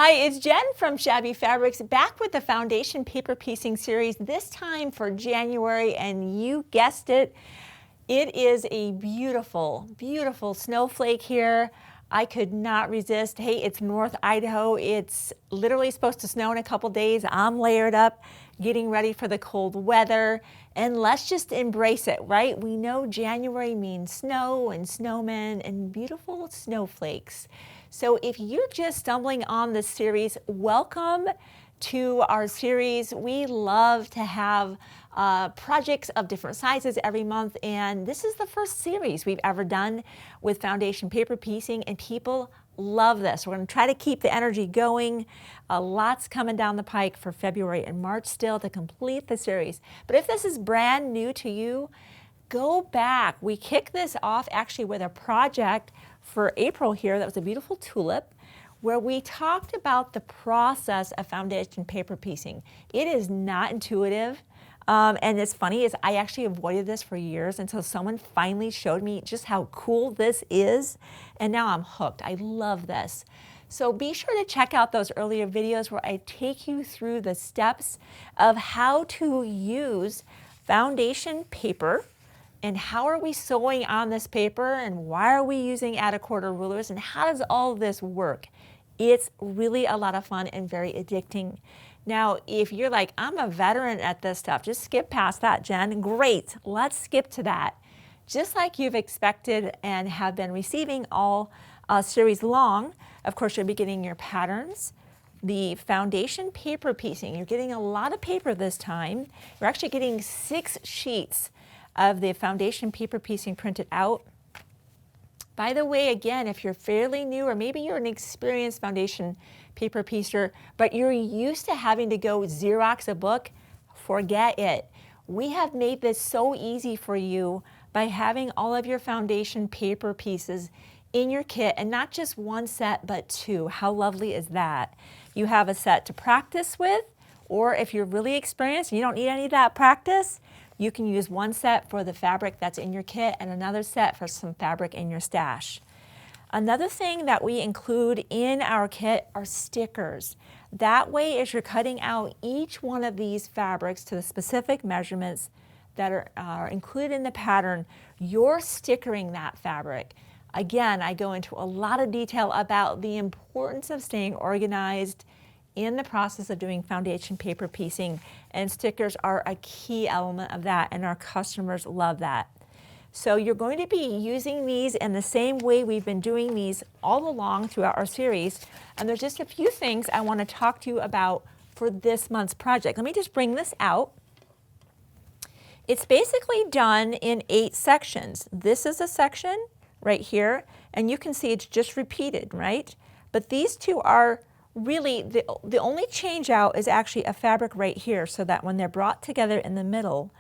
Hi, it's Jen from Shabby Fabrics, back with the foundation paper piecing series, this time for January, and you guessed it, it is a beautiful, beautiful snowflake here. I could not resist. Hey, it's North Idaho. It's literally supposed to snow in a couple days. I'm layered up, getting ready for the cold weather, and let's just embrace it, right? We know January means snow and snowmen and beautiful snowflakes. So if you're just stumbling on this series, welcome to our series. We love to have projects of different sizes every month, and this is the first series we've ever done with foundation paper piecing, and people love this. We're going to try to keep the energy going. Lots coming down the pike for February and March still to complete the series. But if this is brand new to you, go back. We kicked this off actually with a project for April here that was a beautiful tulip, where we talked about the process of foundation paper piecing. It is not intuitive. And it's funny is I actually avoided this for years until someone finally showed me just how cool this is. And now I'm hooked. I love this. So be sure to check out those earlier videos where I take you through the steps of how to use foundation paper and how are we sewing on this paper and why are we using add-a-quarter rulers and how does all this work? It's really a lot of fun and very addicting. Now, if you're like, I'm a veteran at this stuff, just skip past that, Jen. Great, let's skip to that. Just like you've expected and have been receiving all series long, of course, you'll be getting your patterns, the foundation paper piecing. You're getting a lot of paper this time. You're actually getting 6 sheets of the foundation paper piecing printed out. By the way, again, if you're fairly new or maybe you're an experienced foundation paper piecer, but you're used to having to go Xerox a book, forget it. We have made this so easy for you by having all of your foundation paper pieces in your kit, and not just one set, but 2. How lovely is that? You have a set to practice with, or if you're really experienced and you don't need any of that practice, you can use one set for the fabric that's in your kit and another set for some fabric in your stash. Another thing that we include in our kit are stickers. That way, as you're cutting out each one of these fabrics to the specific measurements that are included in the pattern, you're stickering that fabric. Again, I go into a lot of detail about the importance of staying organized in the process of doing foundation paper piecing, and stickers are a key element of that, and our customers love that. So you're going to be using these in the same way we've been doing these all along throughout our series, and there's just a few things I want to talk to you about for this month's project. Let me just bring this out. It's basically done in 8 sections. This is a section right here, and you can see it's just repeated, right? But these 2 are really, the only change out is actually a fabric right here, so that when they're brought together in the middle,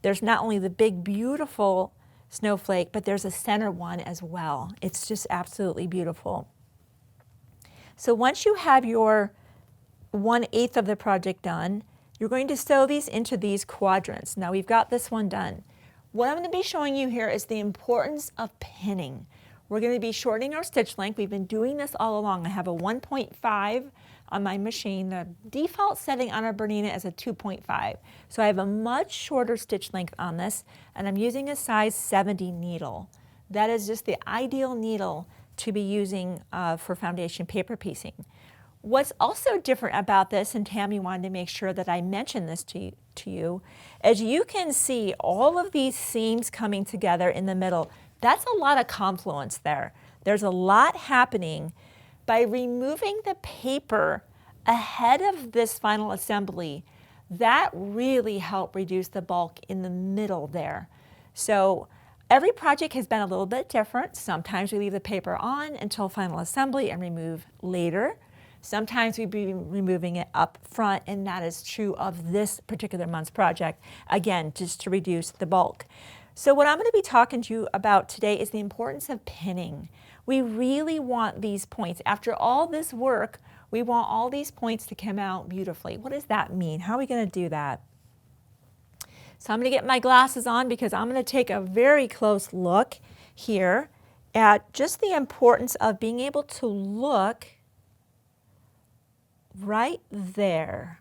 there's not only the big beautiful snowflake, but there's a center one as well. It's just absolutely beautiful. So once you have your 1/8 of the project done, you're going to sew these into these quadrants. Now we've got this one done. What I'm going to be showing you here is the importance of pinning. We're going to be shortening our stitch length. We've been doing this all along. I have a 1.5 on my machine. The default setting on our BERNINA is a 2.5. So I have a much shorter stitch length on this, and I'm using a size 70 needle. That is just the ideal needle to be using for foundation paper piecing. What's also different about this, and Tammy wanted to make sure that I mention this to you, as you can see all of these seams coming together in the middle. That's a lot of confluence there. There's a lot happening. By removing the paper ahead of this final assembly, that really helped reduce the bulk in the middle there. So every project has been a little bit different. Sometimes we leave the paper on until final assembly and remove later. Sometimes we'd be removing it up front, and that is true of this particular month's project, again, just to reduce the bulk. So what I'm going to be talking to you about today is the importance of pinning. We really want these points. After all this work, we want all these points to come out beautifully. What does that mean? How are we going to do that? So I'm going to get my glasses on because I'm going to take a very close look here at just the importance of being able to look right there.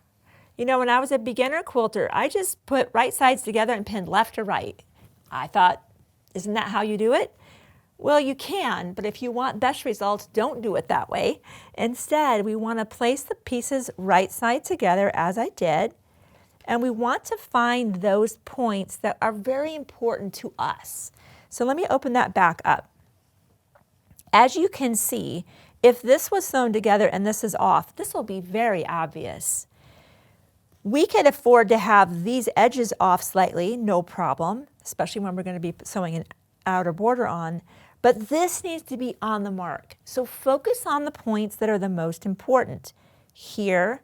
You know, when I was a beginner quilter, I just put right sides together and pinned left to right. I thought, isn't that how you do it? Well, you can, but if you want best results, don't do it that way. Instead, we want to place the pieces right side together as I did, and we want to find those points that are very important to us. So let me open that back up. As you can see, if this was sewn together and this is off, this will be very obvious. We can afford to have these edges off slightly, no problem, especially when we're going to be sewing an outer border on. But this needs to be on the mark. So focus on the points that are the most important, here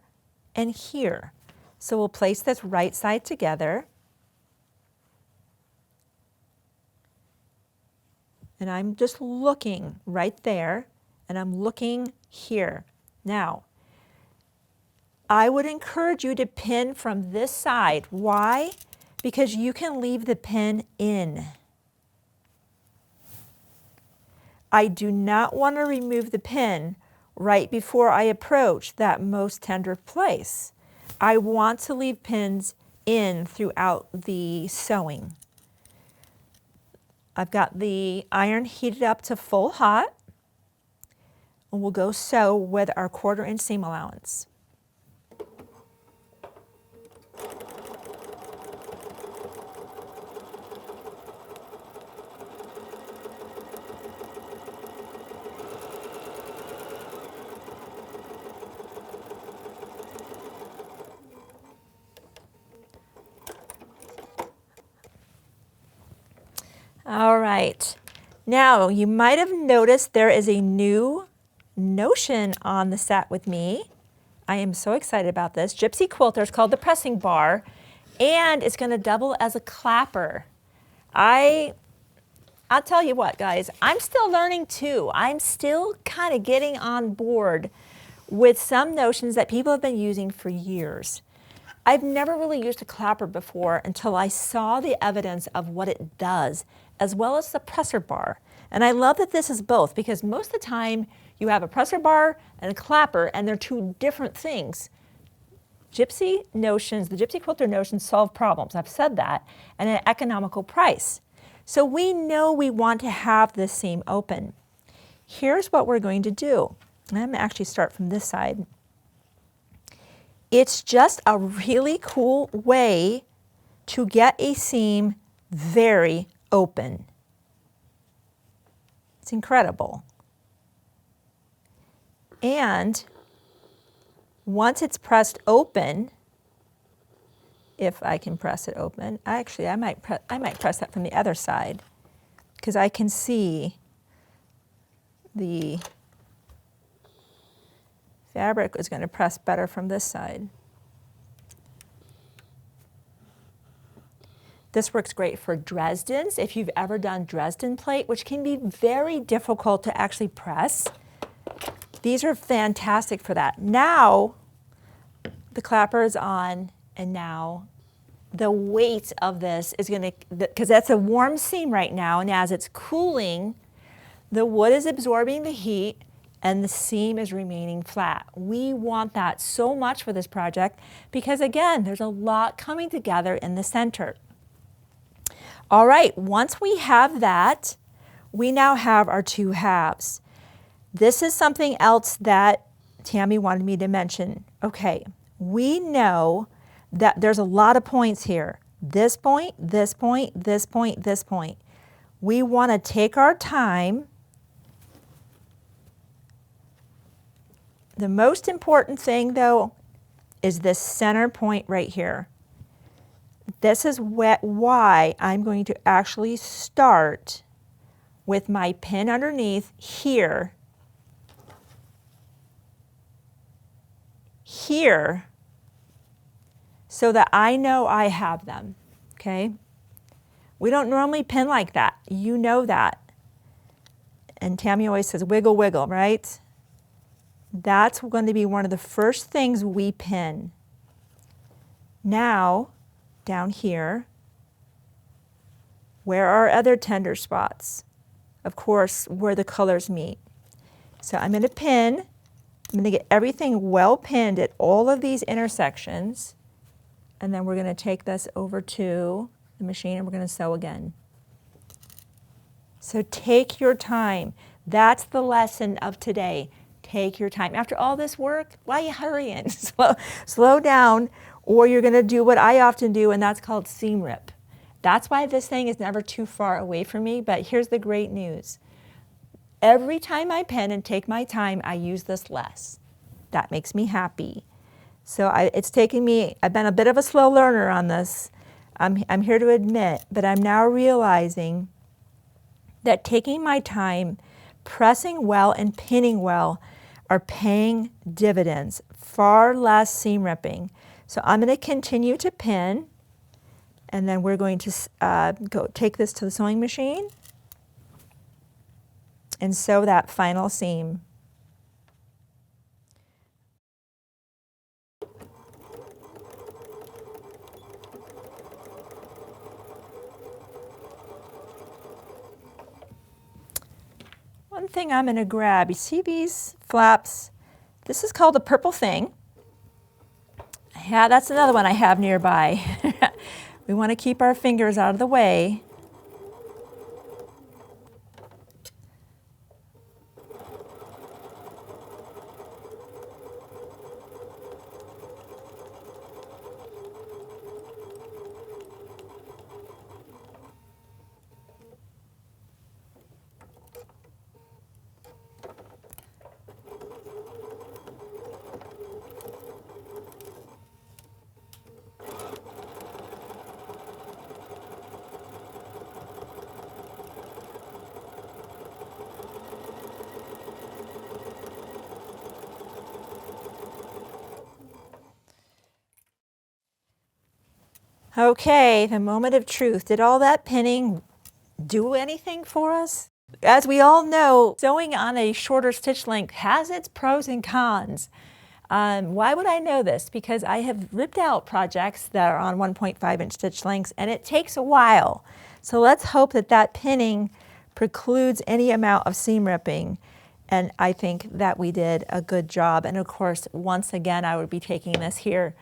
and here. So we'll place this right side together. And I'm just looking right there, and I'm looking here. Now, I would encourage you to pin from this side. Why? Because you can leave the pin in. I do not want to remove the pin right before I approach that most tender place. I want to leave pins in throughout the sewing. I've got the iron heated up to full hot, and we'll go sew with our 1/4 inch seam allowance. All right, now you might have noticed there is a new notion on the set with me. I am so excited about this. Gypsy Quilter is called the pressing bar, and it's going to double as a clapper. I'll tell you what, guys, I'm still learning too. I'm still kind of getting on board with some notions that people have been using for years. I've never really used a clapper before until I saw the evidence of what it does, as well as the presser bar. And I love that this is both, because most of the time you have a presser bar and a clapper, and they're two different things. Gypsy notions, the Gypsy Quilter notions solve problems. I've said that, and at an economical price. So we know we want to have this seam open. Here's what we're going to do. I'm going to actually start from this side. It's just a really cool way to get a seam very open. It's incredible. And once it's pressed open, if I can press it open, actually I might press that from the other side, because I can see the fabric is going to press better from this side. This works great for Dresdens, if you've ever done Dresden plate, which can be very difficult to actually press. These are fantastic for that. Now, the clapper is on, and now the weight of this is going to, because that's a warm seam right now, and as it's cooling, the wood is absorbing the heat, and the seam is remaining flat. We want that so much for this project because, again, there's a lot coming together in the center. All right, once we have that, we now have our 2 halves. This is something else that Tammy wanted me to mention. Okay, we know that there's a lot of points here. This point, this point, this point, this point. We want to take our time. The most important thing, though, is this center point right here. This is why I'm going to actually start with my pin underneath here, so that I know I have them, okay? We don't normally pin like that. You know that. And Tammy always says, wiggle, wiggle, right? That's going to be one of the first things we pin. Now, down here, where are other tender spots? Of course, where the colors meet. So I'm going to pin I'm going to get everything well pinned at all of these intersections. And then we're going to take this over to the machine and we're going to sew again. So take your time. That's the lesson of today. Take your time. After all this work, why are you hurrying? Slow down, or you're going to do what I often do, and that's called seam rip. That's why this thing is never too far away from me, but here's the great news. Every time I pin and take my time, I use this less. That makes me happy. So it's taken me, I've been a bit of a slow learner on this. I'm here to admit, but I'm now realizing that taking my time, pressing well and pinning well are paying dividends, far less seam ripping. So I'm going to continue to pin, and then we're going to go take this to the sewing machine and sew that final seam. One thing I'm going to grab, you see these flaps? This is called the purple thing. Yeah, that's another one I have nearby. We want to keep our fingers out of the way. Okay, the moment of truth. Did all that pinning do anything for us? As we all know, sewing on a shorter stitch length has its pros and cons. Why would I know this? Because I have ripped out projects that are on 1.5-inch stitch lengths, and it takes a while. So let's hope that that pinning precludes any amount of seam ripping. And I think that we did a good job. And of course, once again, I would be taking this here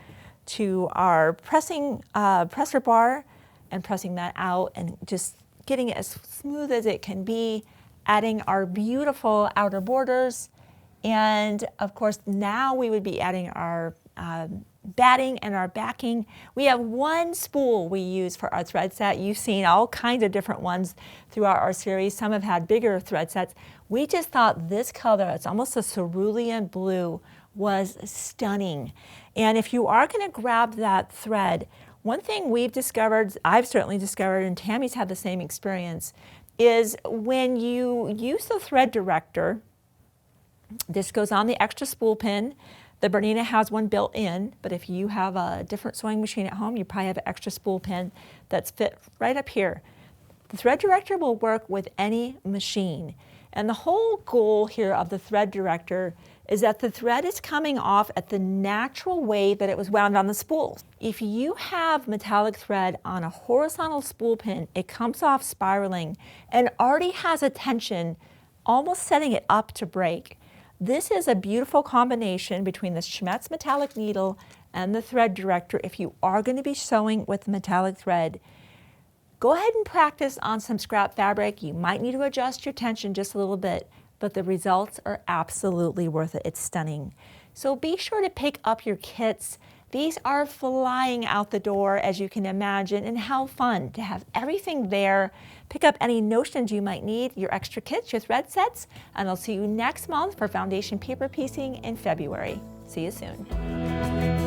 to our presser bar and pressing that out and just getting it as smooth as it can be, adding our beautiful outer borders. And of course, now we would be adding our batting and our backing. We have one spool we use for our thread set. You've seen all kinds of different ones throughout our series. Some have had bigger thread sets. We just thought this color, it's almost a cerulean blue, was stunning. And if you are going to grab that thread, one thing we've discovered, I've certainly discovered, and Tammy's had the same experience, is when you use the thread director, this goes on the extra spool pin. The BERNINA has one built in, but if you have a different sewing machine at home, you probably have an extra spool pin that's fit right up here. The thread director will work with any machine. And the whole goal here of the thread director is that the thread is coming off at the natural way that it was wound on the spool. If you have metallic thread on a horizontal spool pin, it comes off spiraling and already has a tension, almost setting it up to break. This is a beautiful combination between the Schmetz metallic needle and the thread director if you are going to be sewing with metallic thread. Go ahead and practice on some scrap fabric. You might need to adjust your tension just a little bit, but the results are absolutely worth it. It's stunning. So be sure to pick up your kits. These are flying out the door, as you can imagine, and how fun to have everything there. Pick up any notions you might need, your extra kits, your thread sets, and I'll see you next month for foundation paper piecing in February. See you soon.